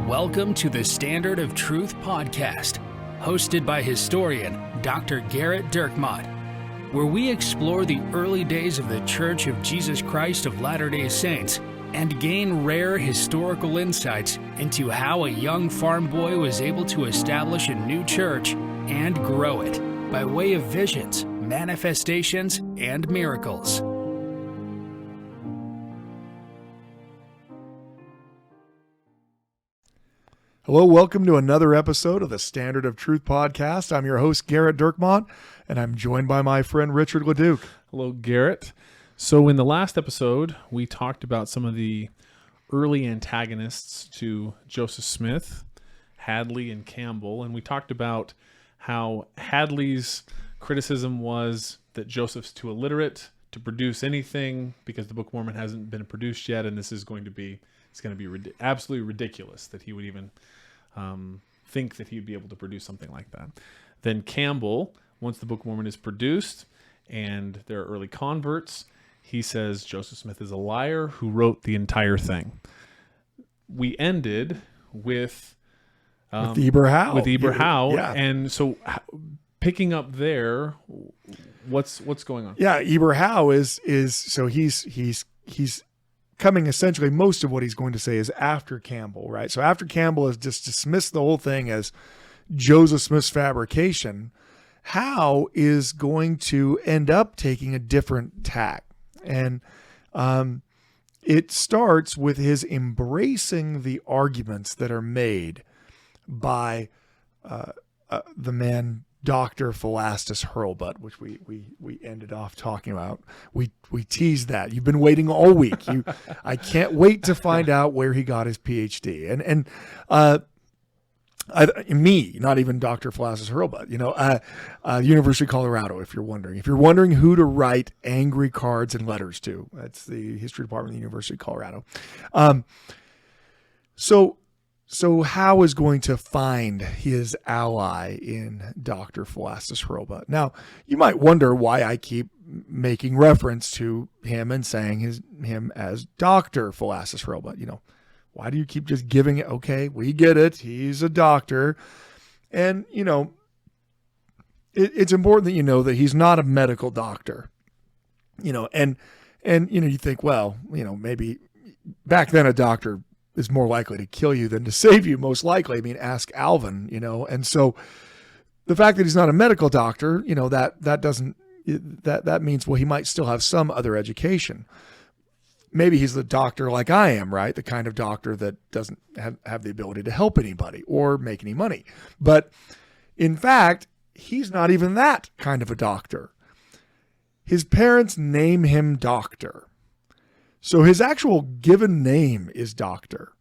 Welcome to the Standard of Truth podcast, hosted by historian Dr. Garrett Dirkmott, where we explore the early days of the Church of Jesus Christ of Latter-day Saints and gain rare historical insights into how a young farm boy was able to establish a new church and grow it by way of visions, manifestations, and miracles. Hello, welcome to another episode of the Standard of Truth podcast. I'm your host, Garrett Dirkmott, and I'm joined by my friend, Richard LeDuc. Hello, Garrett. So in the last episode, we talked about some of the early antagonists to Joseph Smith, Hadley, and Campbell, and we talked about how Hadley's criticism was that Joseph's too illiterate to produce anything because the Book of Mormon hasn't been produced yet, and this is going to be absolutely ridiculous that he would even think that he'd be able to produce something like that. Then Campbell, once the Book of Mormon is produced and there are early converts, he says Joseph Smith is a liar who wrote the entire thing. We ended with Eber Howe. Yeah. And so picking up there, what's going on? Yeah, Eber Howe is so he's coming essentially, most of what he's going to say is after Campbell, right? So after Campbell has just dismissed the whole thing as Joseph Smith's fabrication, Howe is going to end up taking a different tack. And it starts with his embracing the arguments that are made by the man Dr. Philastus Hurlbut, which we ended off talking about. We teased that. You've been waiting all week. I can't wait to find out where he got his PhD. And me, not even Dr. Philastus Hurlbut, University of Colorado, if you're wondering. If you're wondering who to write angry cards and letters to, that's the history department of the University of Colorado. So Howe is going to find his ally in Dr. Philastus Hurlbut. Now, you might wonder why I keep making reference to him and saying him as Dr. Philastus Hurlbut. Why do you keep just giving it? Okay, we get it. He's a doctor. And, it's important that you know that he's not a medical doctor. And you think, well, maybe back then a doctor is more likely to kill you than to save you, most likely. I mean, ask Alvin, and so the fact that he's not a medical doctor, that means, well, he might still have some other education. Maybe he's the doctor like I am, right? The kind of doctor that doesn't have the ability to help anybody or make any money. But in fact, he's not even that kind of a doctor. His parents name him doctor. So his actual given name is Doctor.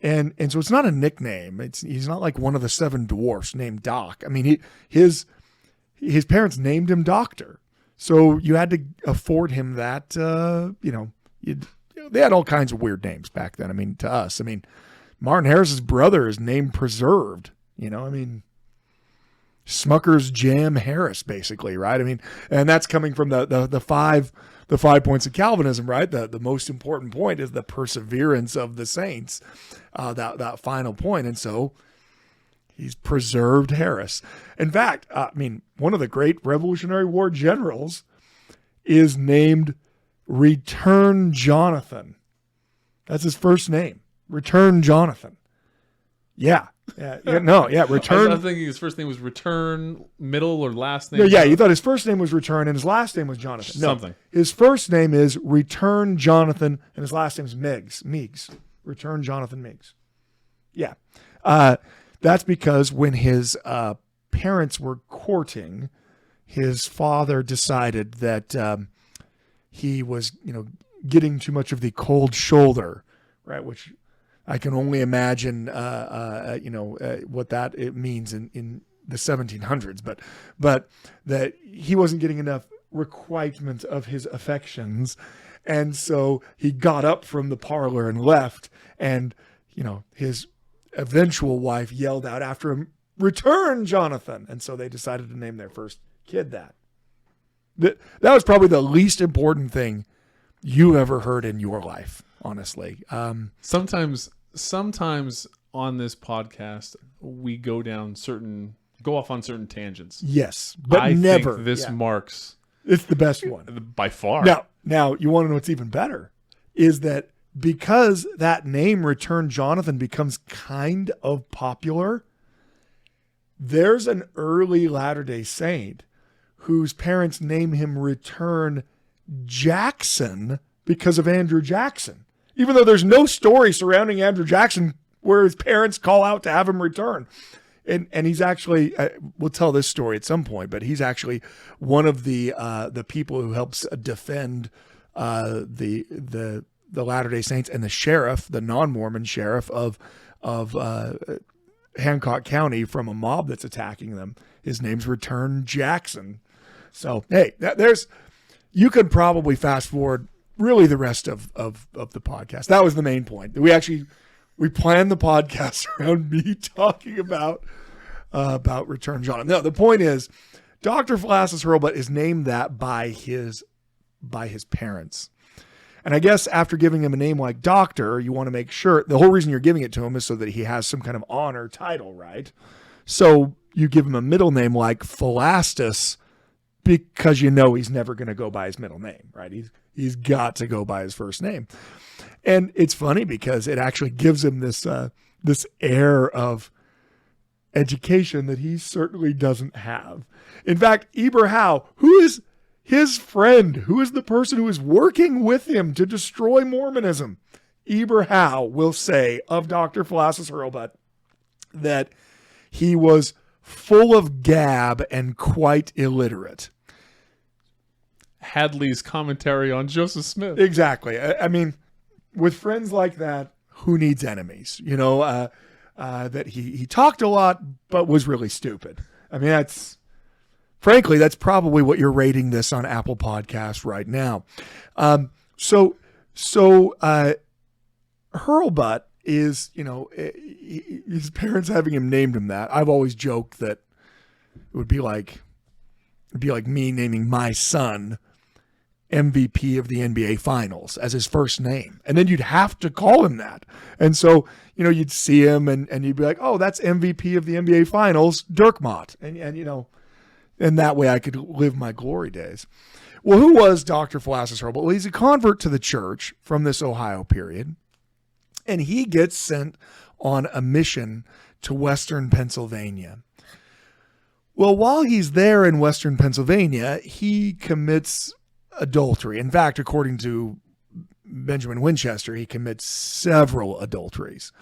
And so it's not a nickname. He's not like one of the seven dwarfs named Doc. I mean, his parents named him Doctor. So you had to afford him that, they had all kinds of weird names back then. I mean, to us, Martin Harris's brother is named Preserved, Smucker's Jam Harris, basically, right? And that's coming from the five points of Calvinism, right? The most important point is the perseverance of the saints, that final point. And so he's Preserved Harris. In fact, one of the great Revolutionary War generals is named Return Jonathan. That's his first name, Return Jonathan. Yeah. Return. I was thinking his first name was Return, middle or last name. No, yeah, you thought his first name was Return and his last name was Jonathan. No, something. His first name is Return Jonathan and his last name is Meigs. Return Jonathan Meigs. Yeah. That's because when his parents were courting, his father decided that he was, getting too much of the cold shoulder, right? Which I can only imagine, what it means in the 1700s, but that he wasn't getting enough requirement of his affections, and so he got up from the parlor and left, and his eventual wife yelled out after him, "Return, Jonathan!" And so they decided to name their first kid that. That was probably the least important thing you ever heard in your life, honestly. Sometimes on this podcast we go off on certain tangents. Yes, but I never. think this marks It's the best one. by far. Now you want to know what's even better is that because that name Return Jonathan becomes kind of popular, there's an early Latter-day Saint whose parents name him Return Jackson because of Andrew Jackson. Even though there's no story surrounding Andrew Jackson where his parents call out to have him return. And he's actually, we'll tell this story at some point, but he's actually one of the people who helps defend the Latter-day Saints and the sheriff, the non-Mormon sheriff of Hancock County from a mob that's attacking them. His name's Return Jackson. So, hey, you could probably fast forward really the rest of the podcast. That was the main point. We planned the podcast around me talking about Return Jonathan. No, the point is, Dr. Philastus Hurlbut is named that by his parents. And I guess after giving him a name like Doctor, you want to make sure, the whole reason you're giving it to him is so that he has some kind of honor title, right? So you give him a middle name like Philastus because you know he's never going to go by his middle name, right? He's got to go by his first name. And it's funny because it actually gives him this air of education that he certainly doesn't have. In fact, Eber Howe, who is his friend, who is the person who is working with him to destroy Mormonism, Eber Howe will say of Dr. Philastus Hurlbut that he was full of gab and quite illiterate. Hadley's commentary on Joseph Smith. Exactly. I mean, with friends like that, who needs enemies? You know, that he talked a lot, but was really stupid. I mean, frankly, that's probably what you're rating this on Apple Podcasts right now. So Hurlbut is, you know, his parents having him named him that. I've always joked that it would be like me naming my son MVP of the NBA Finals as his first name. And then you'd have to call him that. And so, you know, you'd see him and you'd be like, oh, that's MVP of the NBA Finals, Dirk Mott. And you know, and that way I could live my glory days. Well, who was Dr. Philastus Hurlbut? Well, he's a convert to the church from this Ohio period. And he gets sent on a mission to Western Pennsylvania. Well, while he's there in Western Pennsylvania, he commits adultery. In fact, according to Benjamin Winchester, he commits several adulteries.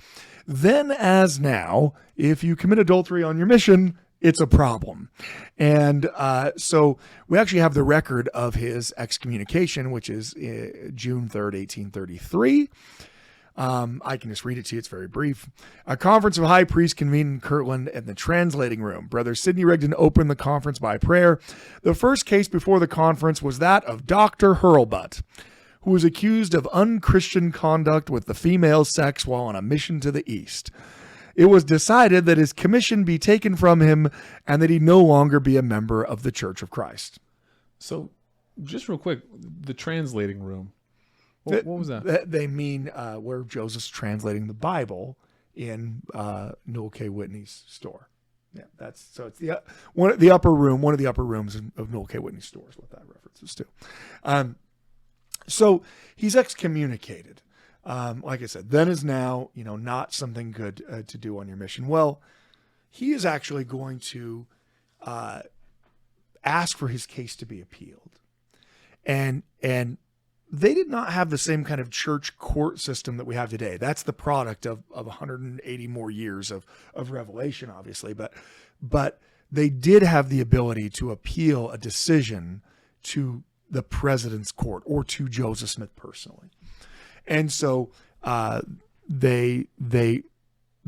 Then as now, if you commit adultery on your mission, it's a problem. And so we actually have the record of his excommunication, which is June 3rd, 1833. I can just read it to you. It's very brief. A conference of high priests convened in Kirtland in the translating room. Brother Sidney Rigdon opened the conference by prayer. The first case before the conference was that of Dr. Hurlbut, who was accused of unchristian conduct with the female sex while on a mission to the East. It was decided that his commission be taken from him and that he no longer be a member of the Church of Christ. So, just real quick, the translating room. What was that? They mean where Joseph's translating the Bible in Noel K. Whitney's store. Yeah, it's the one of the upper rooms of Noel K. Whitney's store is what that references to. So he's excommunicated. Like I said, then is now, you know, not something good to do on your mission. Well, he is actually going to ask for his case to be appealed, and they did not have the same kind of church court system that we have today. That's the product of 180 more years of revelation, obviously, but they did have the ability to appeal a decision to the president's court or to Joseph Smith personally. And so they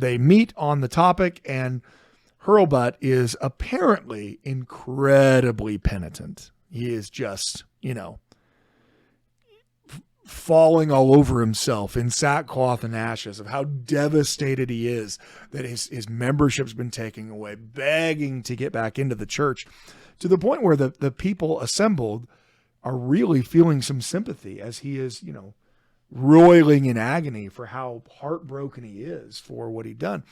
meet on the topic, and Hurlbut is apparently incredibly penitent. He is just, you know, falling all over himself in sackcloth and ashes of how devastated he is that his membership's been taken away, begging to get back into the church, to the point where the people assembled are really feeling some sympathy as he is, you know, roiling in agony for how heartbroken he is for what he'd done.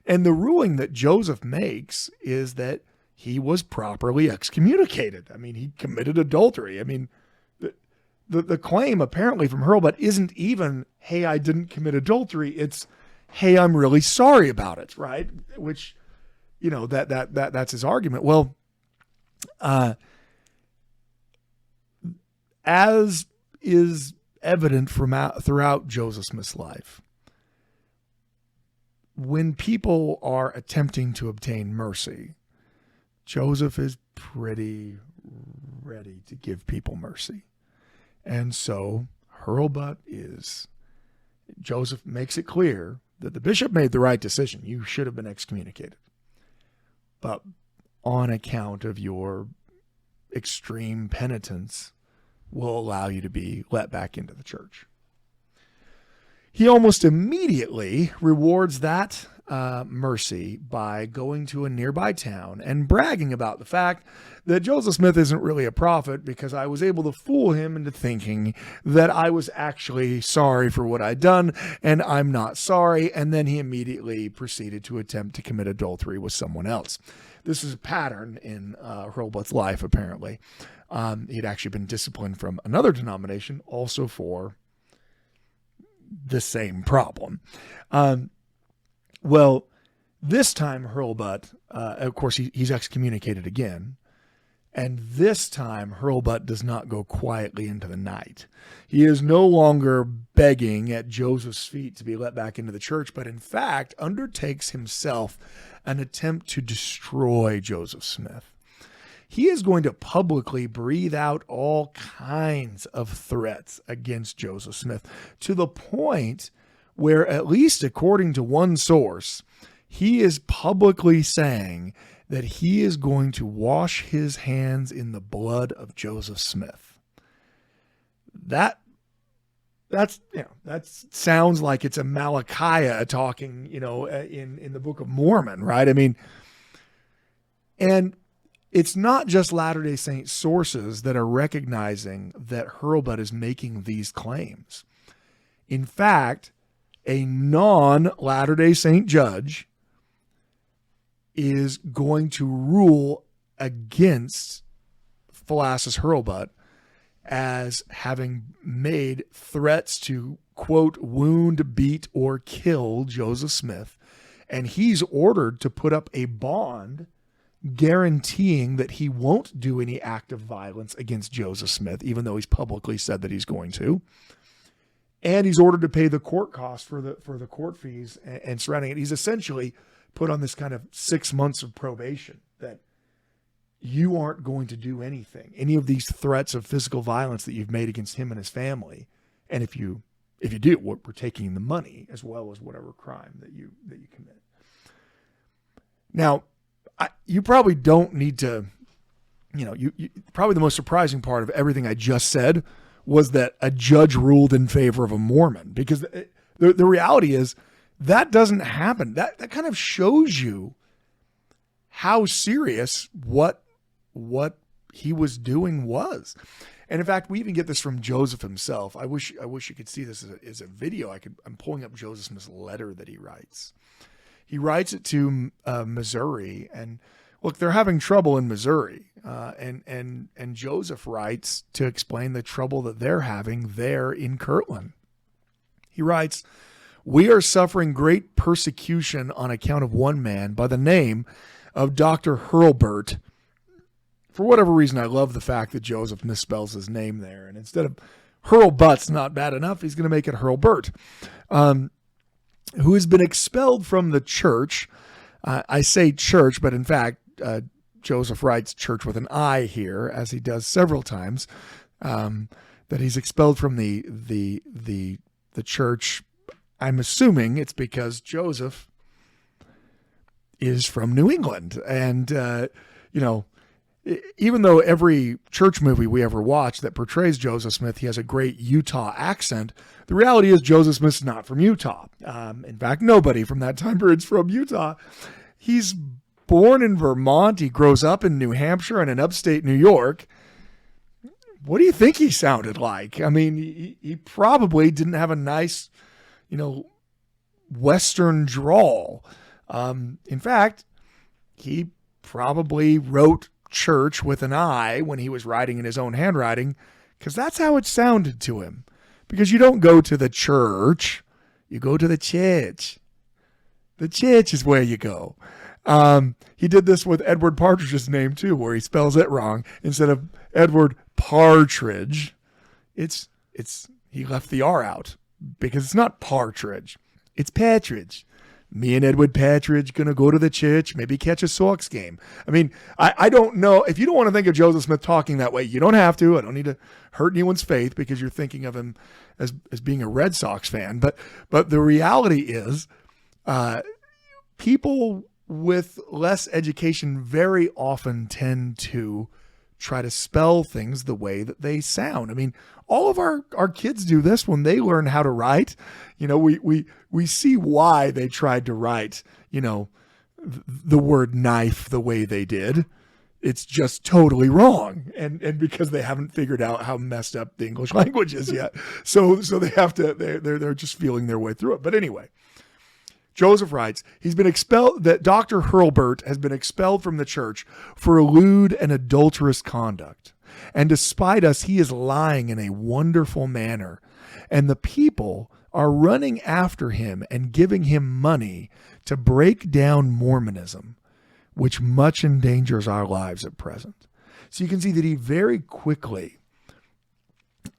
And the ruling that Joseph makes is that he was properly excommunicated. I mean, he committed adultery. I mean, the claim apparently from Hurlbut isn't even, hey, I didn't commit adultery. It's, hey, I'm really sorry about it, right? Which, you know, that's his argument. Well, as is evident throughout Joseph Smith's life, when people are attempting to obtain mercy, Joseph is pretty ready to give people mercy. And so Joseph makes it clear that the bishop made the right decision. You should have been excommunicated. But on account of your extreme penitence, will allow you to be let back into the church. He almost immediately rewards that mercy by going to a nearby town and bragging about the fact that Joseph Smith isn't really a prophet because I was able to fool him into thinking that I was actually sorry for what I'd done, and I'm not sorry. And then he immediately proceeded to attempt to commit adultery with someone else. This is a pattern in Hurlbut's life, apparently. He'd actually been disciplined from another denomination also for the same problem. Well, this time Hurlbut, of course, he's excommunicated again. And this time Hurlbut does not go quietly into the night. He is no longer begging at Joseph's feet to be let back into the church, but in fact undertakes himself an attempt to destroy Joseph Smith. He is going to publicly breathe out all kinds of threats against Joseph Smith, to the point where, at least according to one source, he is publicly saying that he is going to wash his hands in the blood of Joseph Smith. That sounds like it's a Malachi talking, in the Book of Mormon, right? I mean, and it's not just Latter-day Saint sources that are recognizing that Hurlbut is making these claims. In fact, a non-Latter-day Saint judge is going to rule against Philastus Hurlbut as having made threats to, quote, wound, beat, or kill Joseph Smith. And he's ordered to put up a bond guaranteeing that he won't do any act of violence against Joseph Smith, even though he's publicly said that he's going to. And he's ordered to pay the court costs for the court fees and surrounding it. He's essentially put on this kind of 6 months of probation that you aren't going to do anything, any of these threats of physical violence that you've made against him and his family. And if you do, we're taking the money as well as whatever crime that you commit. Now, you probably don't need to, probably the most surprising part of everything I just said was that a judge ruled in favor of a Mormon, because the reality is that doesn't happen. That kind of shows you how serious what he was doing was. And in fact, we even get this from Joseph himself. I wish you could see this as a video. I'm pulling up Joseph Smith's letter that he writes. He writes it to Missouri, and look, they're having trouble in Missouri. And Joseph writes to explain the trouble that they're having there in Kirtland. He writes, "We are suffering great persecution on account of one man by the name of Dr. Hurlbut." For whatever reason, I love the fact that Joseph misspells his name there. And instead of Hurlbut's not bad enough, he's going to make it Hurlbut, who has been expelled from the church. I say church, but in fact, Joseph writes church with an I here, as he does several times, that he's expelled from the church. I'm assuming it's because Joseph is from New England. And, even though every church movie we ever watch that portrays Joseph Smith, he has a great Utah accent, the reality is Joseph Smith's not from Utah. In fact, nobody from that time period is from Utah. He's born in Vermont. He grows up in New Hampshire and in upstate New York. what do you think he sounded like? I mean, he probably didn't have a nice, Western drawl. In fact, he probably wrote church with an I when he was writing in his own handwriting, because that's how it sounded to him. Because you don't go to the church, you go to the church. The church is where you go. He did this with Edward Partridge's name too, where he spells it wrong. Instead of Edward Partridge, he left the R out because it's not partridge, it's Patridge. Me and Edward Patridge gonna go to the church, maybe catch a Sox game. I mean, I don't know. If you don't want to think of Joseph Smith talking that way, you don't have to. I don't need to hurt anyone's faith because you're thinking of him as being a Red Sox fan. But the reality is, people with less education very often tend to try to spell things the way that they sound. I mean, all of our kids do this when they learn how to write. We see why they tried to write, the word knife the way they did. It's just totally wrong. And because they haven't figured out how messed up the English language is yet. So they have to, they're just feeling their way through it. But anyway, Joseph writes, that Dr. Hurlbut has been expelled from the church for lewd and adulterous conduct. And despite us, he is lying in a wonderful manner. And the people are running after him and giving him money to break down Mormonism, which much endangers our lives at present. So you can see that he very quickly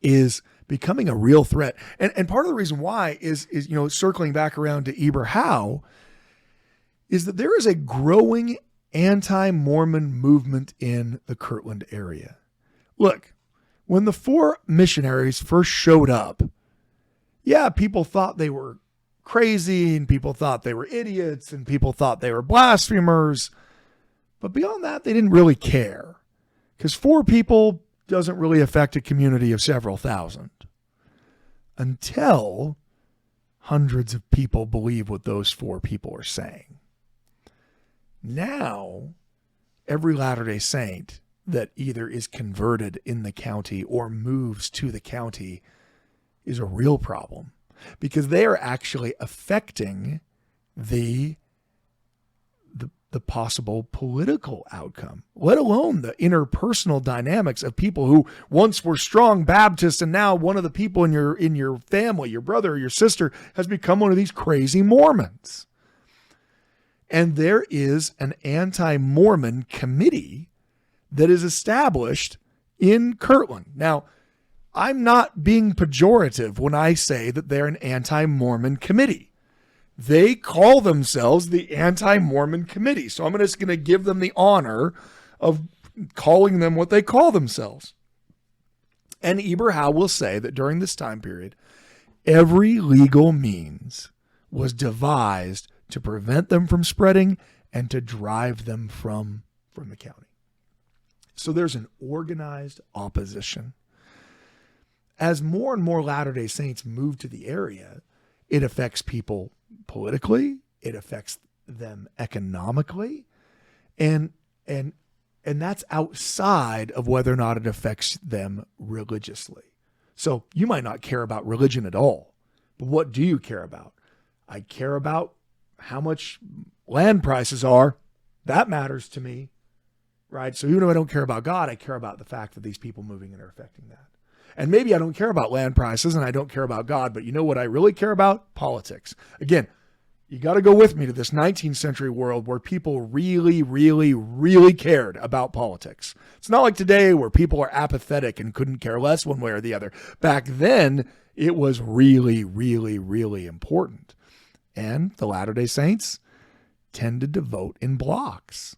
is becoming a real threat. And part of the reason why is circling back around to Eber Howe, is that there is a growing anti-Mormon movement in the Kirtland area. Look, when the 4 missionaries first showed up, people thought they were crazy and people thought they were idiots and people thought they were blasphemers. But beyond that, they didn't really care, because 4 people doesn't really affect a community of several thousand, until hundreds of people believe what those 4 people are saying. Now, every Latter-day Saint that either is converted in the county or moves to the county is a real problem, because they are actually affecting the possible political outcome, let alone the interpersonal dynamics of people who once were strong Baptists, and now one of the people in your family, your brother or your sister, has become one of these crazy Mormons. And there is an anti-Mormon committee that is established in Kirtland. Now, I'm not being pejorative when I say that they're an anti-Mormon committee. They call themselves the Anti-Mormon Committee. So I'm just going to give them the honor of calling them what they call themselves. And Eber Howe will say that during this time period, every legal means was devised to prevent them from spreading and to drive them from the county. So there's an organized opposition. As more and more Latter-day Saints move to the area, it affects people politically, it affects them economically, and that's outside of whether or not it affects them religiously. So you might not care about religion at all, but what do you care about? I care about how much land prices are. That matters to me, right? So even if I don't care about God, I care about the fact that these people moving in are affecting that. And maybe I don't care about land prices and I don't care about God, but you know what I really care about? Politics. Again, you got to go with me to this 19th century world where people really, really, really cared about politics. It's not like today where people are apathetic and couldn't care less one way or the other. Back then, it was really, really, really important. And the Latter-day Saints tended to vote in blocks.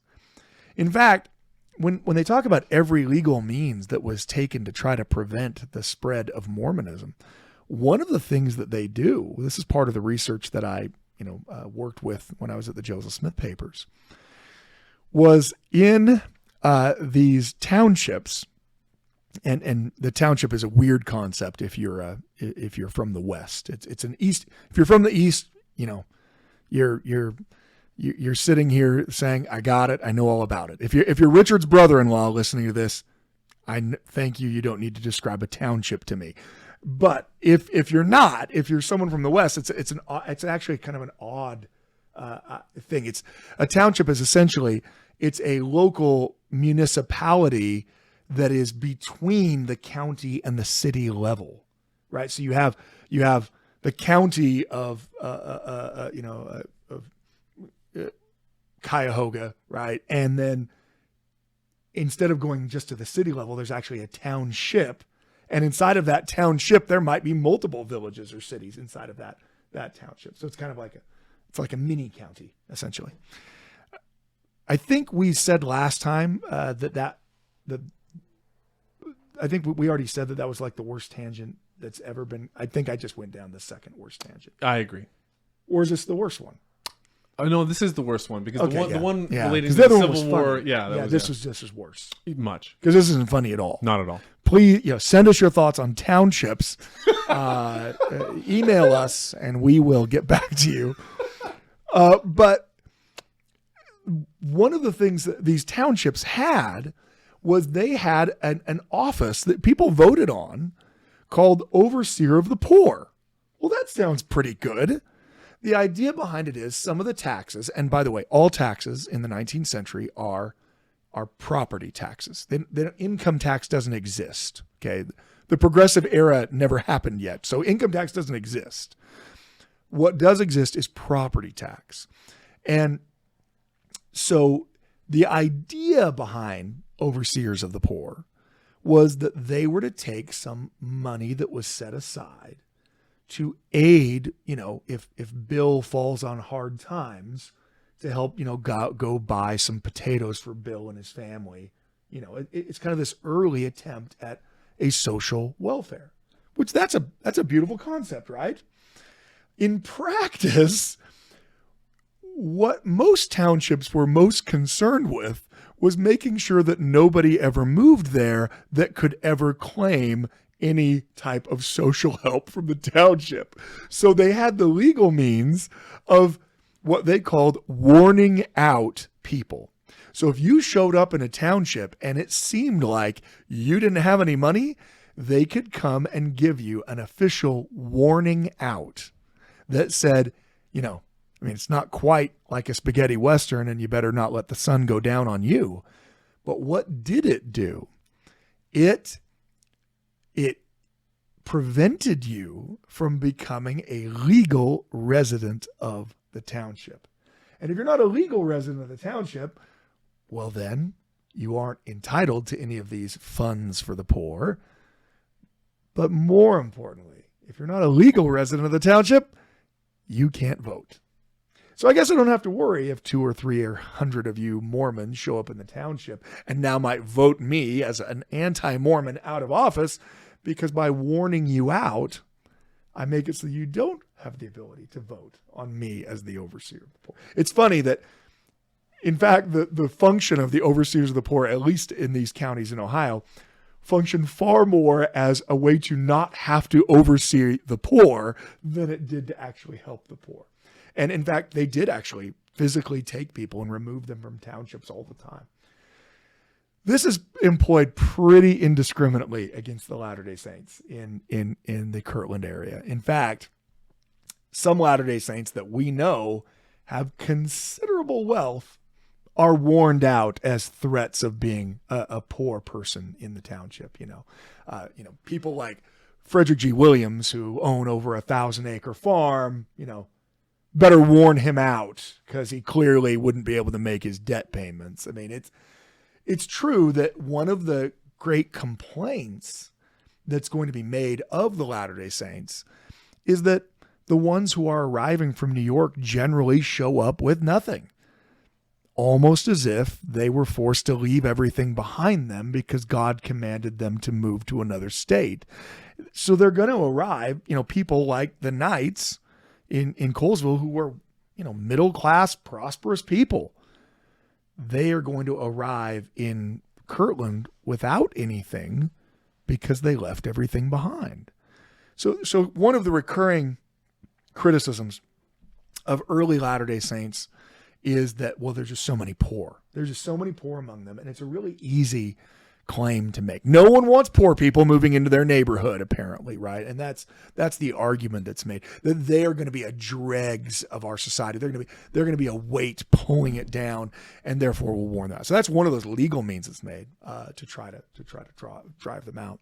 In fact, when they talk about every legal means that was taken to try to prevent the spread of Mormonism, one of the things that they do, this is part of the research that I worked with when I was at the Joseph Smith papers, was in these townships, and the township is a weird concept if you're from the West. It's an East. If you're from the East, you're sitting here saying, I got it. I know all about it. If you're Richard's brother-in-law listening to this, Thank you. You don't need to describe a township to me. But if you're not, if you're someone from the West, it's actually kind of an odd thing. It's a township is essentially, it's a local municipality that is between the county and the city level, right? So you have the county of Cuyahoga, right? And then instead of going just to the city level, there's actually a township. And inside of that township, there might be multiple villages or cities inside of that township. So it's kind of like a mini county, essentially. I think we said last time I think we already said that was like the worst tangent that's ever been. I think I just went down the second worst tangent. I agree. Or is this the worst one? Oh no, this is the worst one because the one related to the the Civil War. Yeah, this is worse. Much because this isn't funny at all. Not at all. Please, send us your thoughts on townships. Email us, and we will get back to you. But one of the things that these townships had was they had an office that people voted on called Overseer of the Poor. Well, that sounds pretty good. The idea behind it is some of the taxes, and by the way, all taxes in the 19th century are property taxes. The income tax doesn't exist. Okay. The progressive era never happened yet. So income tax doesn't exist. What does exist is property tax. And so the idea behind overseers of the poor was that they were to take some money that was set aside to aid, if Bill falls on hard times, to help, go buy some potatoes for Bill and his family. It's kind of this early attempt at a social welfare, which that's a beautiful concept, right? In practice, what most townships were most concerned with was making sure that nobody ever moved there that could ever claim any type of social help from the township. So they had the legal means of what they called warning out people. So if you showed up in a township and it seemed like you didn't have any money, they could come and give you an official warning out that said, it's not quite like a spaghetti Western and you better not let the sun go down on you. But what did it do? It prevented you from becoming a legal resident of the township. And if you're not a legal resident of the township, well, then you aren't entitled to any of these funds for the poor. But more importantly, if you're not a legal resident of the township, you can't vote. So I guess I don't have to worry if 2 or 3 or 100 of you Mormons show up in the township and now might vote me as an anti-Mormon out of office, because by warning you out, I make it so you don't have the ability to vote on me as the overseer of the poor. It's funny that, in fact, the function of the overseers of the poor, at least in these counties in Ohio, function far more as a way to not have to oversee the poor than it did to actually help the poor. And in fact, they did actually physically take people and remove them from townships all the time. This is employed pretty indiscriminately against the Latter-day Saints in the Kirtland area. In fact, some Latter-day Saints that we know have considerable wealth are warned out as threats of being a poor person in the township. People like Frederick G. Williams, who own over 1,000-acre farm, better warn him out because he clearly wouldn't be able to make his debt payments. I mean, it's true that one of the great complaints that's going to be made of the Latter-day Saints is that the ones who are arriving from New York generally show up with nothing, almost as if they were forced to leave everything behind them because God commanded them to move to another state. So they're going to arrive, people like the Knights in Colesville, who were, middle-class, prosperous people. They are going to arrive in Kirtland without anything because they left everything behind. So one of the recurring criticisms of early Latter-day Saints is that, well, there's just so many poor. There's just so many poor among them. And it's a really easy claim to make. No one wants poor people moving into their neighborhood, apparently, right? And that's the argument that's made, that they are going to be a dregs of our society. They're going to be a weight pulling it down, and therefore we'll warn that. So that's one of those legal means that's made to try to drive them out.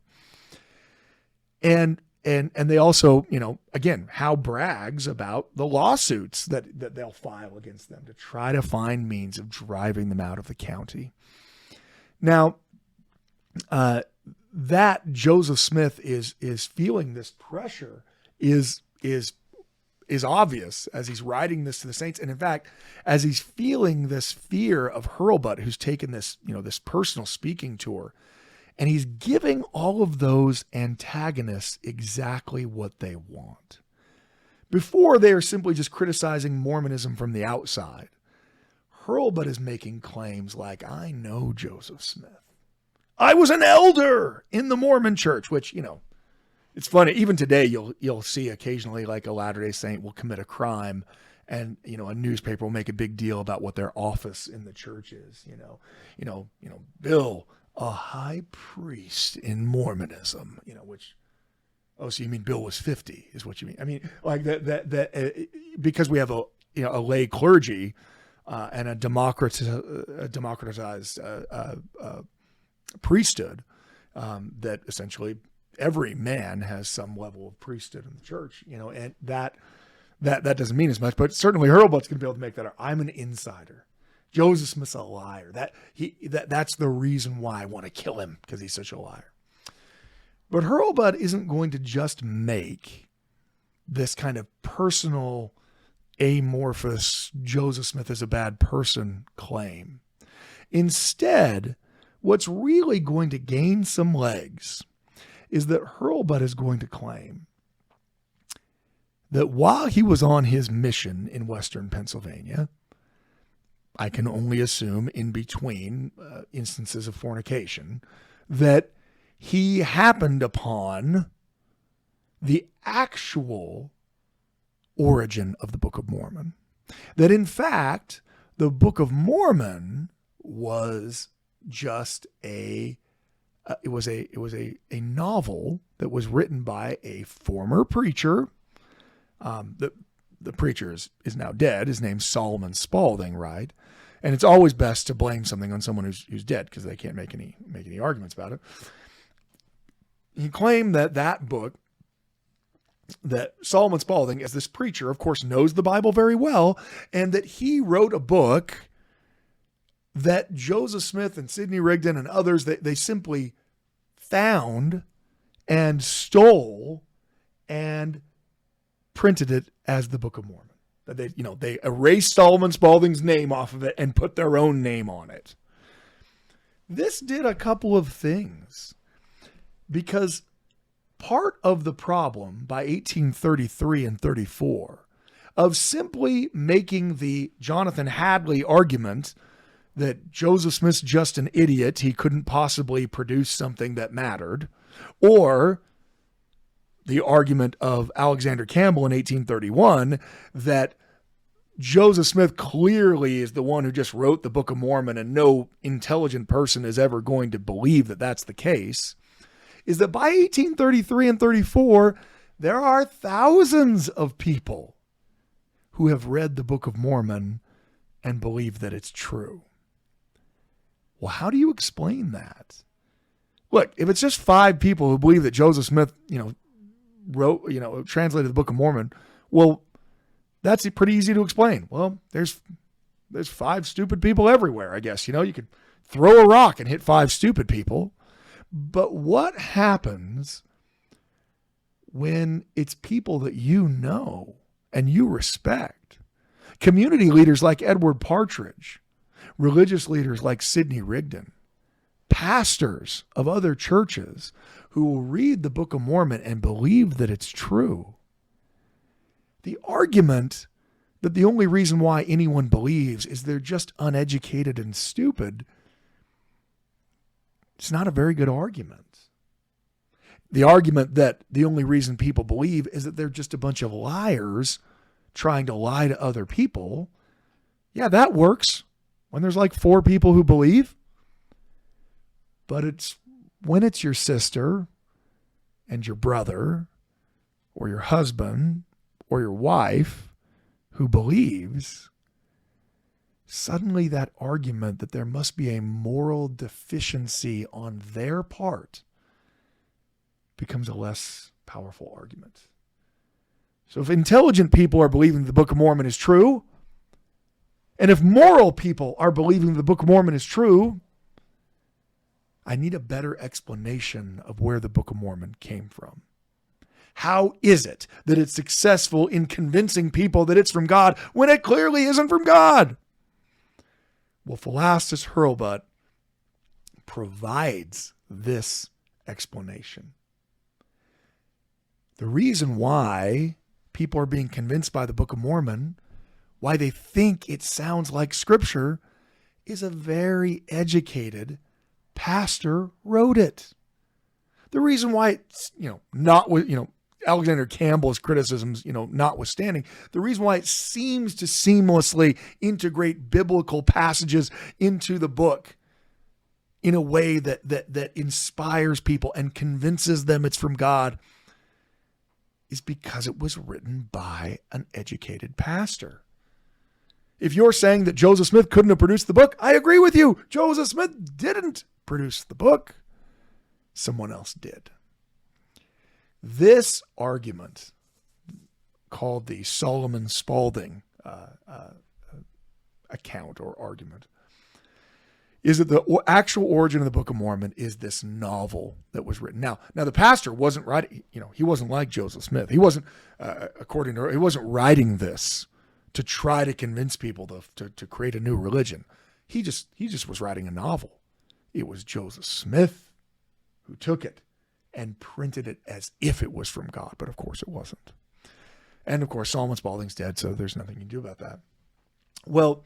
And they also, again, Howe brags about the lawsuits that they'll file against them to try to find means of driving them out of the county. Now, that Joseph Smith is feeling this pressure is obvious as he's writing this to the saints. And in fact, as he's feeling this fear of Hurlbut, who's taken this, this personal speaking tour, and he's giving all of those antagonists exactly what they want. Before, they are simply just criticizing Mormonism from the outside. Hurlbut is making claims like, I know Joseph Smith. I was an elder in the Mormon church, which, it's funny. Even today, you'll see occasionally like a Latter-day Saint will commit a crime, and a newspaper will make a big deal about what their office in the church is. Bill, a high priest in Mormonism. So you mean Bill was 50 is what you mean? I mean, like that because we have a lay clergy and a democratized priesthood, that essentially every man has some level of priesthood in the church, and that doesn't mean as much, but certainly Hurlbut's going to be able to make that. I'm an insider. Joseph Smith's a liar. That's the reason why I want to kill him, because he's such a liar. But Hurlbut isn't going to just make this kind of personal, amorphous Joseph Smith is a bad person claim. Instead, what's really going to gain some legs is that Hurlbut is going to claim that while he was on his mission in Western Pennsylvania, I can only assume in between instances of fornication, that he happened upon the actual origin of the Book of Mormon. That in fact, the Book of Mormon was just a novel that was written by a former preacher. The preacher is now dead. His name's Solomon Spaulding, right? And it's always best to blame something on someone who's dead, because they can't make any arguments about it. He claimed that book, that Solomon Spaulding, as this preacher, of course, knows the Bible very well, and that he wrote a book that Joseph Smith and Sidney Rigdon and others, they simply found and stole and printed it as the Book of Mormon. That they erased Solomon Spaulding's name off of it and put their own name on it. This did a couple of things, because part of the problem by 1833 and 34 of simply making the Jonathan Hadley argument that Joseph Smith's just an idiot, he couldn't possibly produce something that mattered, or the argument of Alexander Campbell in 1831 that Joseph Smith clearly is the one who just wrote the Book of Mormon, and no intelligent person is ever going to believe that that's the case, is that by 1833 and 34, there are thousands of people who have read the Book of Mormon and believe that it's true. Well, how do you explain that? Look, if it's just 5 people who believe that Joseph Smith, translated the Book of Mormon, well, that's pretty easy to explain. Well, there's 5 stupid people everywhere, I guess. You could throw a rock and hit 5 stupid people. But what happens when it's people that you know and you respect? Community leaders like Edward Partridge, religious leaders like Sidney Rigdon, pastors of other churches who will read the Book of Mormon and believe that it's true. The argument that the only reason why anyone believes is they're just uneducated and stupid, it's not a very good argument. The argument that the only reason people believe is that they're just a bunch of liars trying to lie to other people, yeah, that works when there's like 4 people who believe. But when it's your sister and your brother or your husband or your wife who believes, suddenly that argument that there must be a moral deficiency on their part becomes a less powerful argument. So if intelligent people are believing the Book of Mormon is true, and if moral people are believing the Book of Mormon is true, I need a better explanation of where the Book of Mormon came from. How is it that it's successful in convincing people that it's from God when it clearly isn't from God? Well, Philastus Hurlbut provides this explanation. The reason why people are being convinced by the Book of Mormon, why they think it sounds like Scripture, is a very educated pastor wrote it. The reason why it's, Alexander Campbell's criticisms, notwithstanding, the reason why it seems to seamlessly integrate biblical passages into the book in a way that inspires people and convinces them it's from God is because it was written by an educated pastor. If you're saying that Joseph Smith couldn't have produced the book, I agree with you. Joseph Smith didn't produce the book. Someone else did. This argument, called the Solomon Spaulding account or argument, is that the actual origin of the Book of Mormon is this novel that was written. Now the pastor wasn't writing, he wasn't like Joseph Smith. He wasn't, he wasn't writing this to try to convince people to create a new religion. He just was writing a novel. It was Joseph Smith who took it and printed it as if it was from God, but of course it wasn't. And of course, Solomon Spaulding's dead, so there's nothing you can do about that. Well,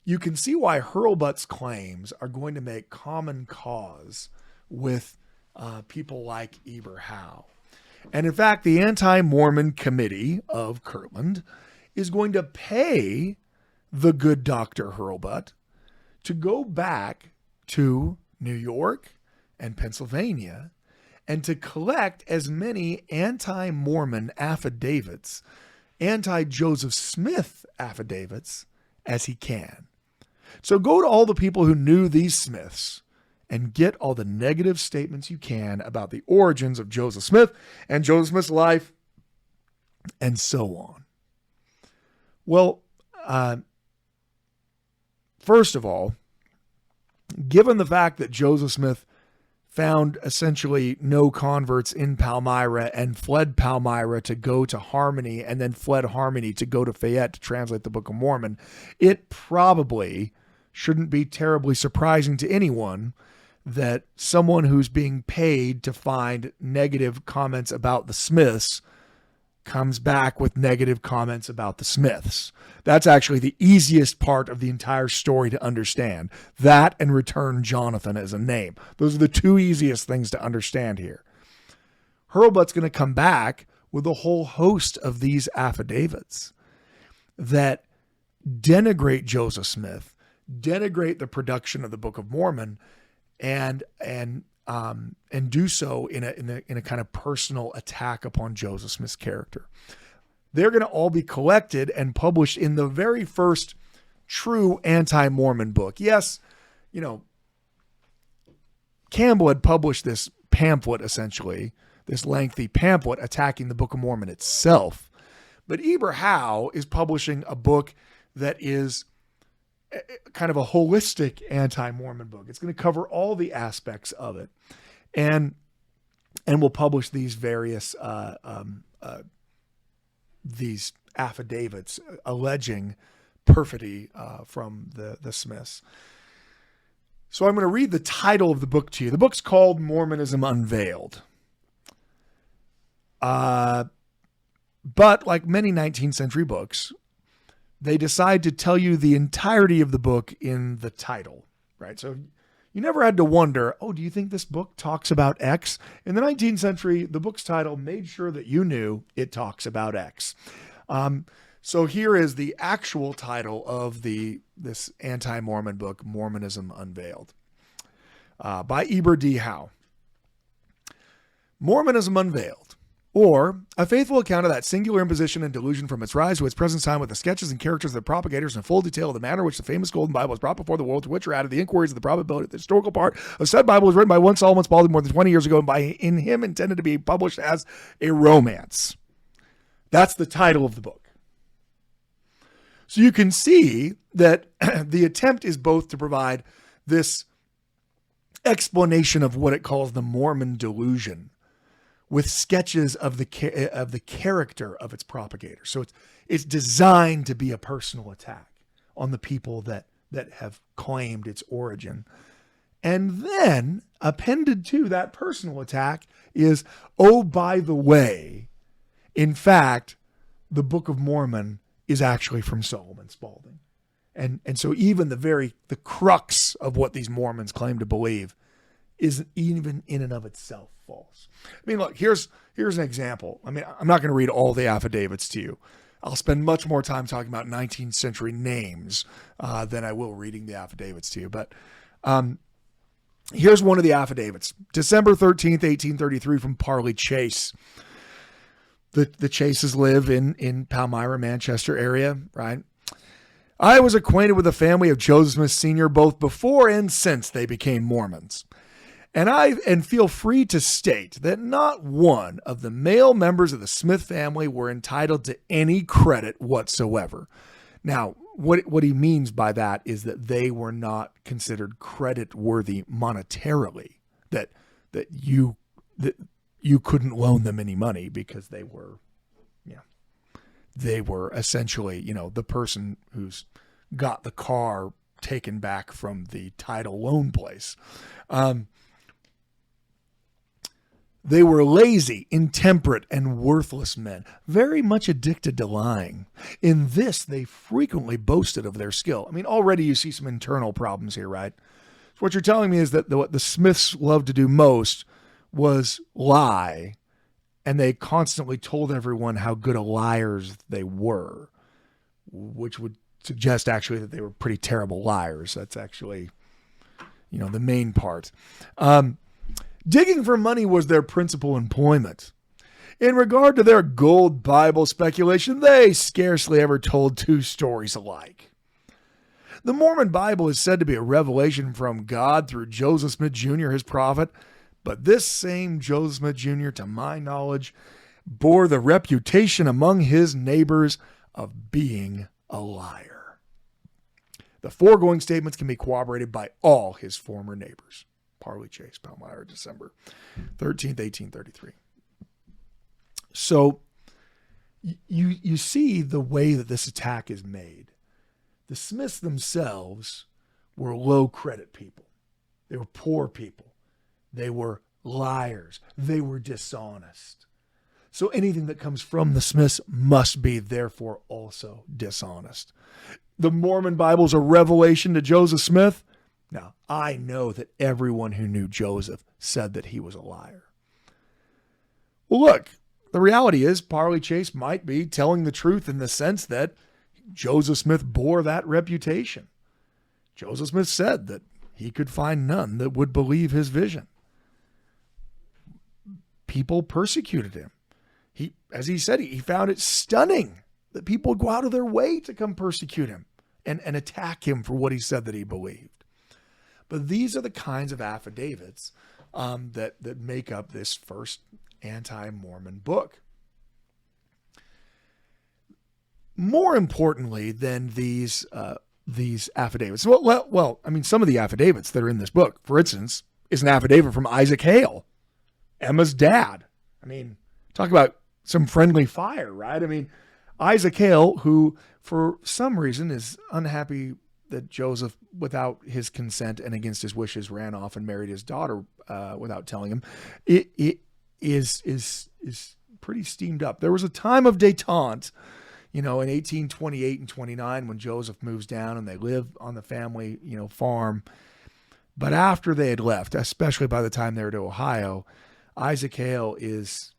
you can see why Hurlbut's claims are going to make common cause with people like Eber Howe. And in fact, the Anti-Mormon Committee of Kirtland is going to pay the good Dr. Hurlbut to go back to New York and Pennsylvania and to collect as many anti-Mormon affidavits, anti-Joseph Smith affidavits as he can. So go to all the people who knew these Smiths and get all the negative statements you can about the origins of Joseph Smith and Joseph Smith's life and so on. Well, first of all, given the fact that Joseph Smith found essentially no converts in Palmyra and fled Palmyra to go to Harmony and then fled Harmony to go to Fayette to translate the Book of Mormon, it probably shouldn't be terribly surprising to anyone that someone who's being paid to find negative comments about the Smiths comes back with negative comments about the Smiths. That's actually the easiest part of the entire story to understand. That and return Jonathan as a name. Those are the two easiest things to understand here. Hurlbut's going to come back with a whole host of these affidavits that denigrate Joseph Smith, denigrate the production of the Book of Mormon, and do so in a kind of personal attack upon Joseph Smith's character. They're going to all be collected and published in the very first true anti-Mormon book. Yes, Campbell had published this pamphlet, essentially, this lengthy pamphlet attacking the Book of Mormon itself. But Eber Howe is publishing a book that is kind of a holistic anti-Mormon book. It's going to cover all the aspects of it. And we'll publish these various these affidavits alleging perfidy from the Smiths. So I'm going to read the title of the book to you. The book's called Mormonism Unveiled. But like many 19th century books, they decide to tell you the entirety of the book in the title, right? So you never had to wonder, do you think this book talks about X? In the 19th century, the book's title made sure that you knew it talks about X. So here is the actual title of this anti-Mormon book, Mormonism Unveiled. by Eber Howe. Mormonism Unveiled, or a faithful account of that singular imposition and delusion from its rise to its present time, with the sketches and characters of the propagators and full detail of the manner in which the famous Golden Bible was brought before the world, to which are added the inquiries of the probability of the historical part of said Bible was written by one Solomon Spaulding more than 20 years ago, and by in him intended to be published as a romance. That's the title of the book. So you can see that the attempt is both to provide this explanation of what it calls the Mormon delusion, with sketches of the character of its propagators. So it's designed to be a personal attack on the people that have claimed its origin. And then appended to that personal attack is, oh, by the way, in fact, the Book of Mormon is actually from Solomon Spaulding. And so even the crux of what these Mormons claim to believe isn't even in and of itself false. I mean, look, here's an example. I mean, I'm not going to read all the affidavits to you. I'll spend much more time talking about 19th century names than I will reading the affidavits to you. But here's one of the affidavits. December 13th, 1833, from Parley Chase. The Chases live in Palmyra, Manchester area, right? I was acquainted with the family of Joseph Smith Sr. both before and since they became Mormons. And feel free to state that not one of the male members of the Smith family were entitled to any credit whatsoever. Now, what he means by that is that they were not considered credit worthy monetarily, that you couldn't loan them any money because they were essentially, the person who's got the car taken back from the title loan place. They were lazy, intemperate, and worthless men, very much addicted to lying. In this, they frequently boasted of their skill. I mean, already you see some internal problems here, right? So what you're telling me is that what the Smiths loved to do most was lie, and they constantly told everyone how good of liars they were, which would suggest actually that they were pretty terrible liars. That's actually, the main part. Digging for money was their principal employment. In regard to their gold Bible speculation, they scarcely ever told two stories alike. The Mormon Bible is said to be a revelation from God through Joseph Smith Jr., his prophet, but this same Joseph Smith Jr., to my knowledge, bore the reputation among his neighbors of being a liar. The foregoing statements can be corroborated by all his former neighbors. Parley Chase, Palmyra, December 13th, 1833. So you see the way that this attack is made. The Smiths themselves were low credit people. They were poor people. They were liars. They were dishonest. So anything that comes from the Smiths must be therefore also dishonest. The Mormon Bible is a revelation to Joseph Smith. Now, I know that everyone who knew Joseph said that he was a liar. Well, look, the reality is Parley Chase might be telling the truth in the sense that Joseph Smith bore that reputation. Joseph Smith said that he could find none that would believe his vision. People persecuted him. As he said, he found it stunning that people would go out of their way to come persecute him and attack him for what he said that he believed. But these are the kinds of affidavits that make up this first anti-Mormon book. More importantly than these affidavits, well, I mean, some of the affidavits that are in this book, for instance, is an affidavit from Isaac Hale, Emma's dad. I mean, talk about some friendly fire, right? I mean, Isaac Hale, who for some reason is unhappy that Joseph, without his consent and against his wishes, ran off and married his daughter without telling him, it is pretty steamed up. There was a time of détente, in 1828 and 29 when Joseph moves down and they live on the family, farm. But after they had left, especially by the time they were to Ohio, Isaac Hale he's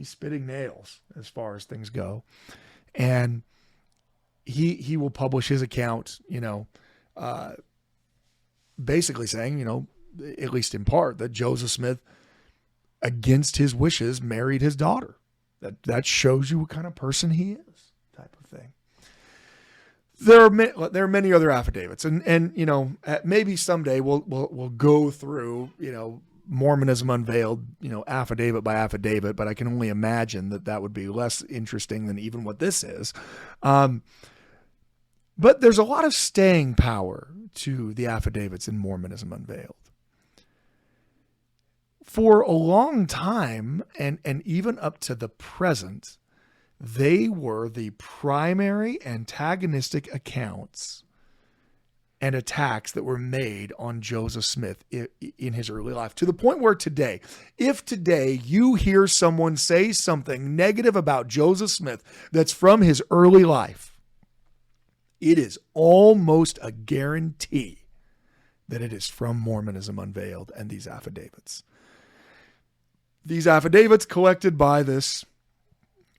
spitting nails as far as things go. And he will publish his account, basically saying, at least in part, that Joseph Smith, against his wishes, married his daughter. That shows you what kind of person he is, type of thing. There are many other affidavits, and maybe someday we'll go through Mormonism Unveiled, affidavit by affidavit, but I can only imagine that would be less interesting than even what this is. But there's a lot of staying power to the affidavits in Mormonism Unveiled. For a long time, and even up to the present, they were the primary antagonistic accounts and attacks that were made on Joseph Smith in his early life, to the point where if today you hear someone say something negative about Joseph Smith that's from his early life, it is almost a guarantee that it is from Mormonism Unveiled and these affidavits. These affidavits collected by this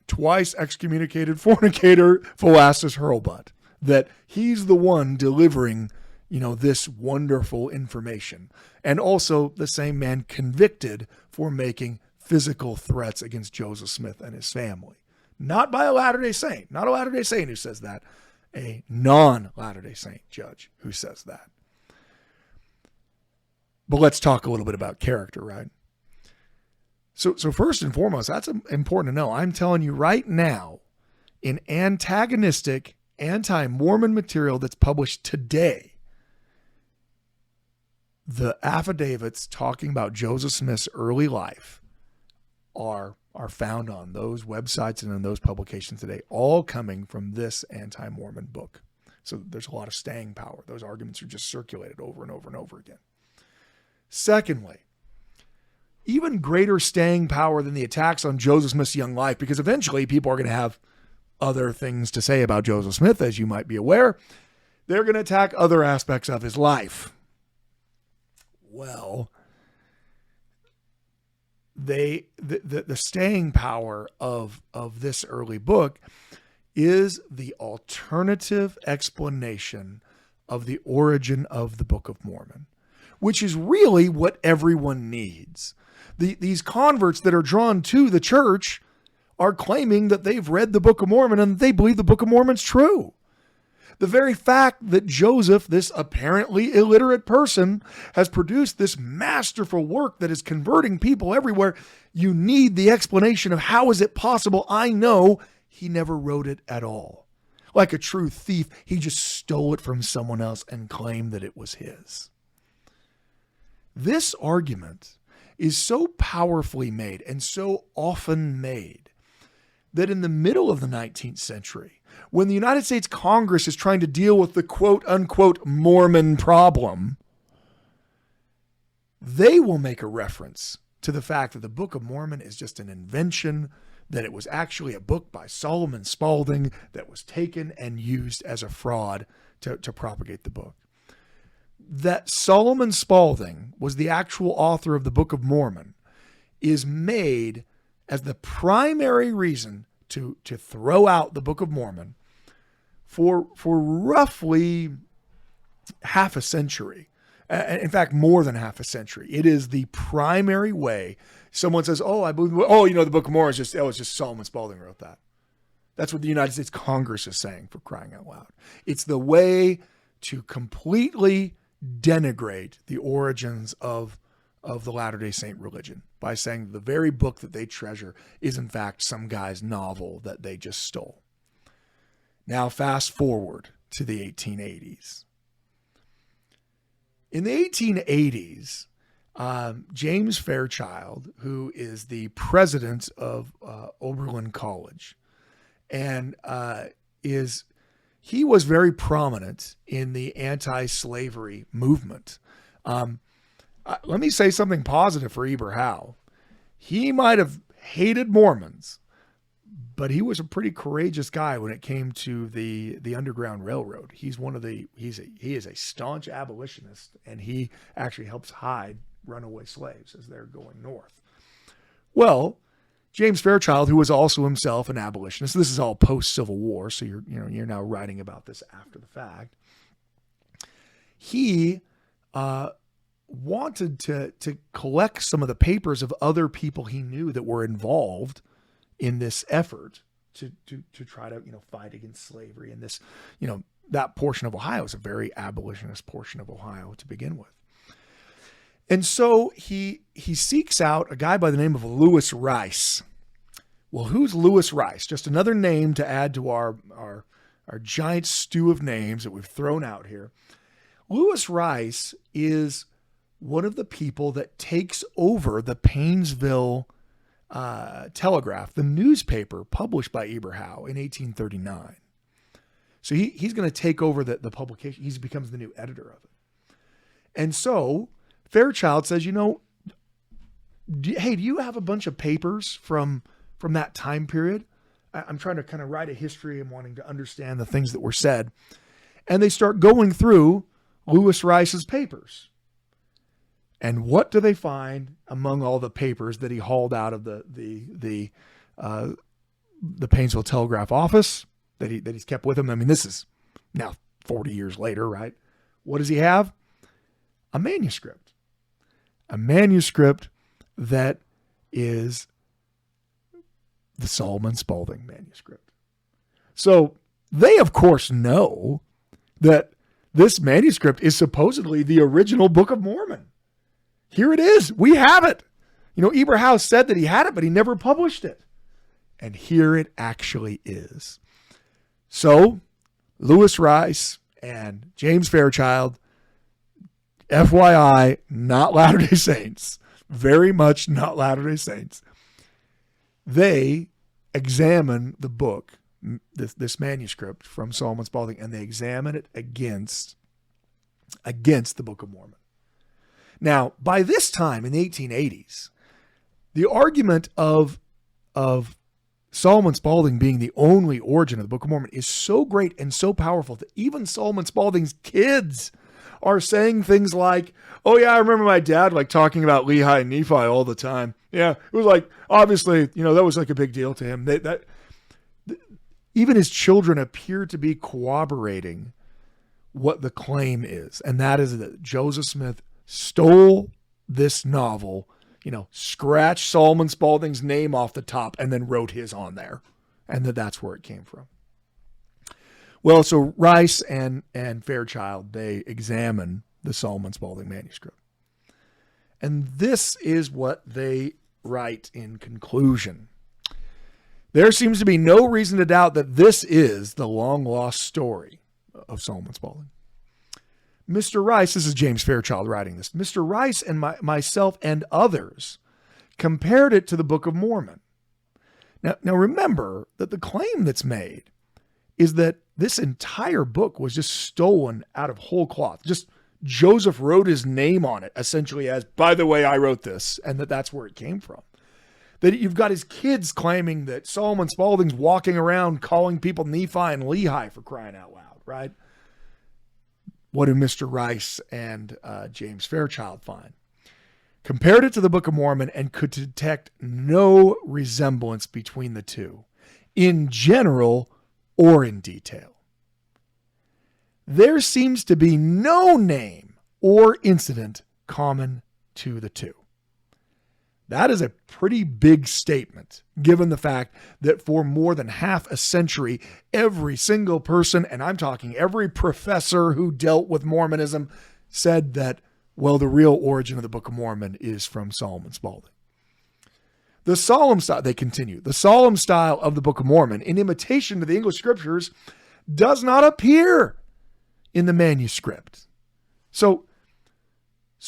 twice excommunicated fornicator, Philastus Hurlbut, that he's the one delivering, this wonderful information. And also the same man convicted for making physical threats against Joseph Smith and his family. Not by a Latter-day Saint, not a Latter-day Saint who says that, a non-Latter-day Saint judge who says that. But let's talk a little bit about character, right? So first and foremost, that's important to know. I'm telling you right now, in antagonistic, anti-Mormon material that's published today, the affidavits talking about Joseph Smith's early life are found on those websites and in those publications today, all coming from this anti-Mormon book. So there's a lot of staying power. Those arguments are just circulated over and over and over again. Secondly, even greater staying power than the attacks on Joseph Smith's young life, because eventually people are going to have other things to say about Joseph Smith, as you might be aware. They're going to attack other aspects of his life. Well, the staying power of this early book is the alternative explanation of the origin of the Book of Mormon, which is really what everyone needs. These converts that are drawn to the church are claiming that they've read the Book of Mormon and they believe the Book of Mormon's true. The very fact that Joseph, this apparently illiterate person, has produced this masterful work that is converting people everywhere, you need the explanation of how is it possible I know he never wrote it at all. Like a true thief, he just stole it from someone else and claimed that it was his. This argument is so powerfully made and so often made that in the middle of the 19th century, when the United States Congress is trying to deal with the quote-unquote Mormon problem, they will make a reference to the fact that the Book of Mormon is just an invention, that it was actually a book by Solomon Spaulding that was taken and used as a fraud to propagate the book. That Solomon Spaulding was the actual author of the Book of Mormon is made as the primary reason to throw out the Book of Mormon for roughly half a century. In fact, more than half a century. It is the primary way someone says, I believe, the Book of Mormon is just Solomon Spaulding wrote that. That's what the United States Congress is saying, for crying out loud. It's the way to completely denigrate the origins of the Latter-day Saint religion by saying the very book that they treasure is in fact some guy's novel that they just stole. Now fast forward to the 1880s. In the 1880s, James Fairchild, who is the president of Oberlin College, and he was very prominent in the anti-slavery movement. Let me say something positive for Eber Howe. He might have hated Mormons, but he was a pretty courageous guy when it came to the Underground Railroad. He is a staunch abolitionist, and he actually helps hide runaway slaves as they're going north. Well, James Fairchild, who was also himself an abolitionist, this is all post-Civil War, so you're now writing about this after the fact. He wanted to collect some of the papers of other people he knew that were involved in this effort to try to, fight against slavery. And this, that portion of Ohio is a very abolitionist portion of Ohio to begin with. And so he seeks out a guy by the name of Lewis Rice. Well, who's Lewis Rice? Just another name to add to our giant stew of names that we've thrown out here. Lewis Rice is one of the people that takes over the Painesville Telegraph, the newspaper published by Eber Howe in 1839. So he's going to take over the publication. He becomes the new editor of it. And so Fairchild says, hey, do you have a bunch of papers from that time period? I'm trying to kind of write a history and wanting to understand the things that were said. And they start going through Lewis Rice's papers. And what do they find among all the papers that he hauled out of the Painesville Telegraph office that he's kept with him? I mean, this is now 40 years later, right? What does he have? A manuscript. A manuscript that is the Solomon Spaulding manuscript. So they, of course, know that this manuscript is supposedly the original Book of Mormon. Here it is. We have it. Eber Howe said that he had it, but he never published it. And here it actually is. So Lewis Rice and James Fairchild, FYI, not Latter-day Saints, very much not Latter-day Saints. They examine the book, this manuscript from Solomon Spaulding, and they examine it against the Book of Mormon. Now, by this time in the 1880s, the argument of Solomon Spaulding being the only origin of the Book of Mormon is so great and so powerful that even Solomon Spaulding's kids are saying things like, oh yeah, I remember my dad talking about Lehi and Nephi all the time. Yeah, it was obviously, that was a big deal to him. Even his children appear to be corroborating what the claim is. And that is that Joseph Smith stole this novel, scratched Solomon Spaulding's name off the top and then wrote his on there. And that's where it came from. Well, so Rice and Fairchild, they examine the Solomon Spaulding manuscript. And this is what they write in conclusion. There seems to be no reason to doubt that this is the long-lost story of Solomon Spaulding. Mr. Rice, this is James Fairchild writing this, Mr. Rice and myself and others compared it to the Book of Mormon. Now remember that the claim that's made is that this entire book was just stolen out of whole cloth. Just Joseph wrote his name on it, essentially as, by the way, I wrote this, and that's where it came from. That you've got his kids claiming that Solomon Spaulding's walking around calling people Nephi and Lehi, for crying out loud, right? What do Mr. Rice and James Fairchild find? Compared it to the Book of Mormon and could detect no resemblance between the two, in general or in detail. There seems to be no name or incident common to the two. That is a pretty big statement, given the fact that for more than half a century, every single person, and I'm talking every professor who dealt with Mormonism, said that, well, the real origin of the Book of Mormon is from Solomon Spaulding. The solemn style, they continue, the solemn style of the Book of Mormon, in imitation to the English scriptures, does not appear in the manuscript. So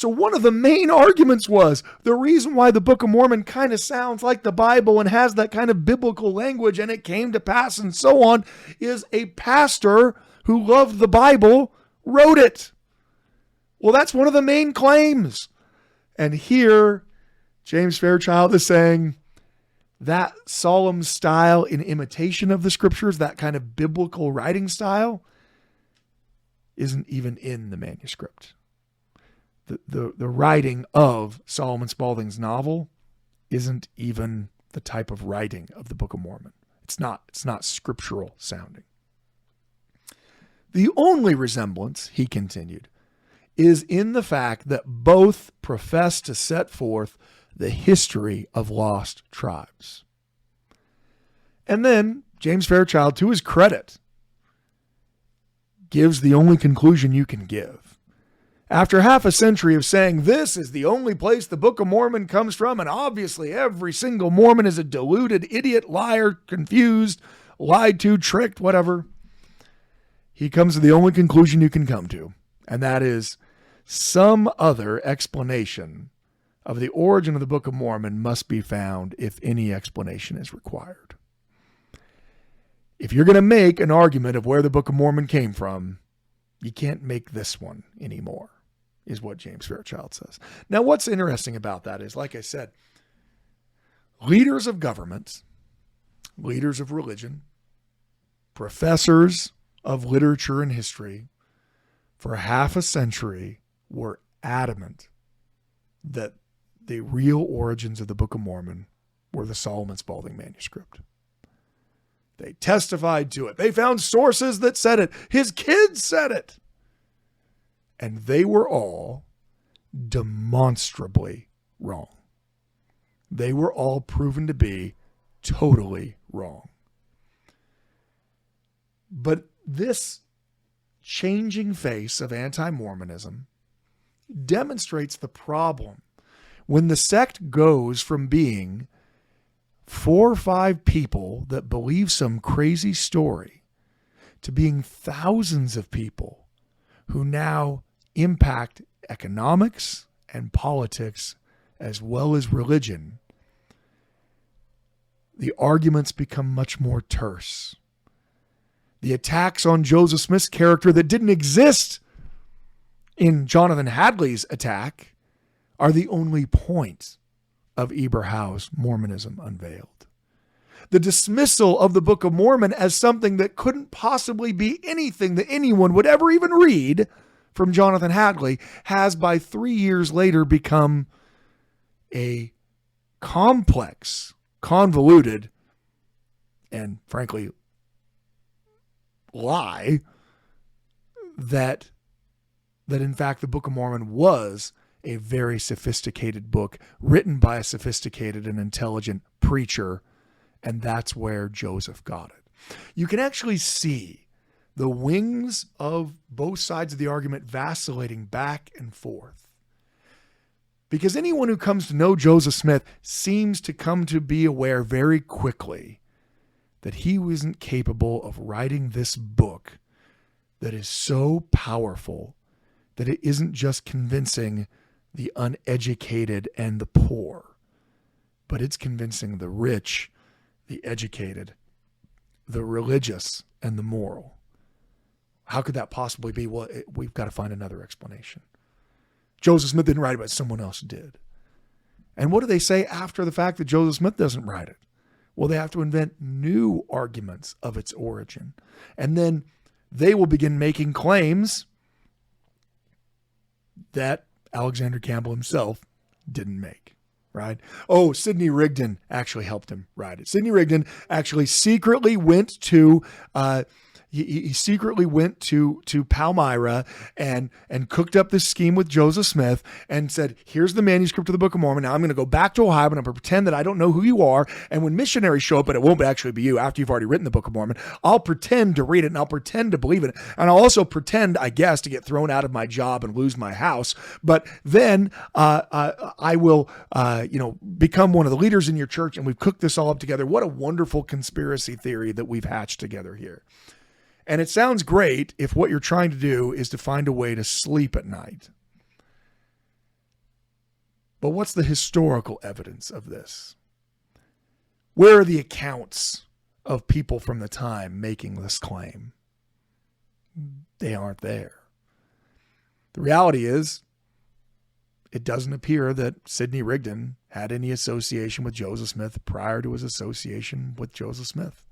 one of the main arguments was the reason why the Book of Mormon kind of sounds like the Bible and has that kind of biblical language and it came to pass and so on is a pastor who loved the Bible wrote it. Well, that's one of the main claims. And here, James Fairchild is saying that solemn style in imitation of the scriptures, that kind of biblical writing style, isn't even in the manuscript. The writing of Solomon Spaulding's novel isn't even the type of writing of the Book of Mormon. It's not scriptural sounding. The only resemblance, he continued, is in the fact that both profess to set forth the history of lost tribes. And then James Fairchild, to his credit, gives the only conclusion you can give. After half a century of saying this is the only place the Book of Mormon comes from, and obviously every single Mormon is a deluded idiot, liar, confused, lied to, tricked, whatever, he comes to the only conclusion you can come to, and that is some other explanation of the origin of the Book of Mormon must be found if any explanation is required. If you're going to make an argument of where the Book of Mormon came from, you can't make this one anymore, is what James Fairchild says. Now, what's interesting about that is, like I said, leaders of governments, leaders of religion, professors of literature and history, for half a century were adamant that the real origins of the Book of Mormon were the Solomon Spaulding manuscript. They testified to it. They found sources that said it. His kids said it. And they were all demonstrably wrong. They were all proven to be totally wrong. But this changing face of anti-Mormonism demonstrates the problem when the sect goes from being 4 or 5 people that believe some crazy story to being thousands of people who now impact economics and politics as well as religion. The arguments become much more terse. The attacks on Joseph Smith's character that didn't exist in Jonathan Hadley's attack are the only point of Eber Howe's Mormonism Unveiled. The dismissal of the Book of Mormon as something that couldn't possibly be anything that anyone would ever even read from Jonathan Hadley has by 3 years later become a complex, convoluted, and frankly, lie that in fact the Book of Mormon was a very sophisticated book written by a sophisticated and intelligent preacher, and that's where Joseph got it. You can actually see the wings of both sides of the argument vacillating back and forth. Because anyone who comes to know Joseph Smith seems to come to be aware very quickly that he wasn't capable of writing this book that is so powerful that it isn't just convincing the uneducated and the poor, but it's convincing the rich, the educated, the religious, and the moral. How could that possibly be? Well, we've got to find another explanation. Joseph Smith didn't write it, but someone else did. And what do they say after the fact that Joseph Smith doesn't write it? Well, they have to invent new arguments of its origin. And then they will begin making claims that Alexander Campbell himself didn't make, right? Oh, Sidney Rigdon actually helped him write it. Sidney Rigdon actually secretly went to he secretly went to Palmyra and cooked up this scheme with Joseph Smith and said, here's the manuscript of the Book of Mormon. Now I'm going to go back to Ohio and I'm going to pretend that I don't know who you are. And when missionaries show up, and it won't actually be you after you've already written the Book of Mormon, I'll pretend to read it and I'll pretend to believe in it. And I'll also pretend, I guess, to get thrown out of my job and lose my house. But then I will, become one of the leaders in your church, and we've cooked this all up together. What a wonderful conspiracy theory that we've hatched together here. And it sounds great if what you're trying to do is to find a way to sleep at night. But what's the historical evidence of this? Where are the accounts of people from the time making this claim? They aren't there. The reality is, it doesn't appear that Sidney Rigdon had any association with Joseph Smith prior to his association with Joseph Smith.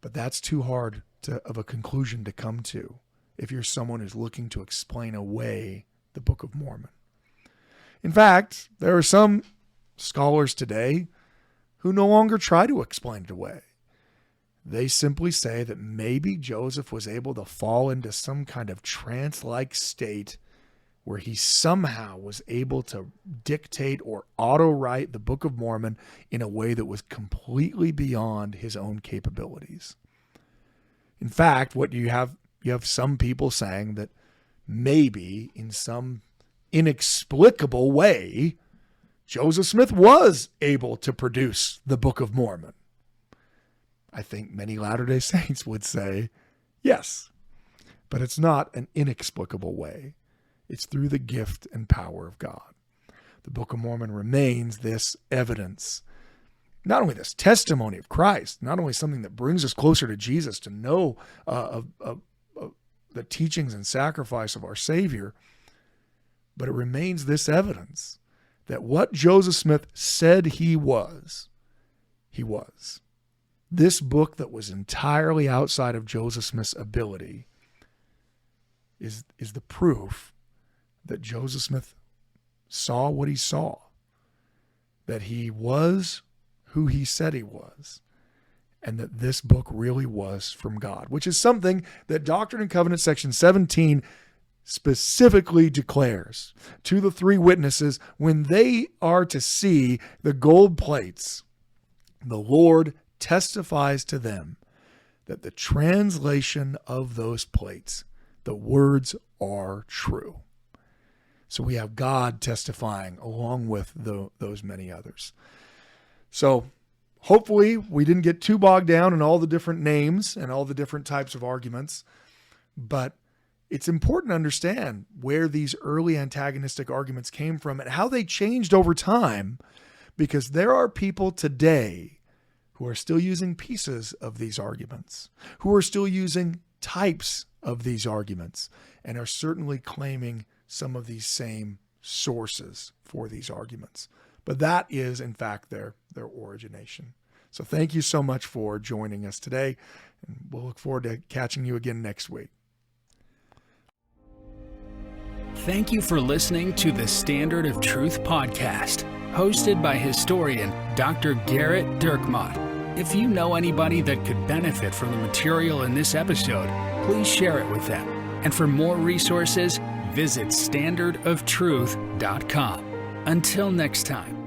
But that's too hard of a conclusion to come to if you're someone who's looking to explain away the Book of Mormon. In fact, there are some scholars today who no longer try to explain it away. They simply say that maybe Joseph was able to fall into some kind of trance-like state where he somehow was able to dictate or auto-write the Book of Mormon in a way that was completely beyond his own capabilities. In fact, what you have some people saying that maybe in some inexplicable way, Joseph Smith was able to produce the Book of Mormon. I think many Latter-day Saints would say yes, but it's not an inexplicable way. It's through the gift and power of God. The Book of Mormon remains this evidence, not only this testimony of Christ, not only something that brings us closer to Jesus, to know of the teachings and sacrifice of our Savior, but it remains this evidence that what Joseph Smith said he was, he was. This book that was entirely outside of Joseph Smith's ability is the proof that Joseph Smith saw what he saw, that he was who he said he was, and that this book really was from God, which is something that Doctrine and Covenants section 17 specifically declares to the three witnesses when they are to see the gold plates. The Lord testifies to them that the translation of those plates, the words are true. So we have God testifying along with those many others. So hopefully we didn't get too bogged down in all the different names and all the different types of arguments, but it's important to understand where these early antagonistic arguments came from and how they changed over time, because there are people today who are still using pieces of these arguments, who are still using types of these arguments, and are certainly claiming some of these same sources for these arguments. But that is, in fact, their origination. So thank you so much for joining us today, and we'll look forward to catching you again next week. Thank you for listening to the Standard of Truth podcast, hosted by historian Dr. Garrett Dirkmaat. If you know anybody that could benefit from the material in this episode, please share it with them. And for more resources, visit standardoftruth.com. Until next time.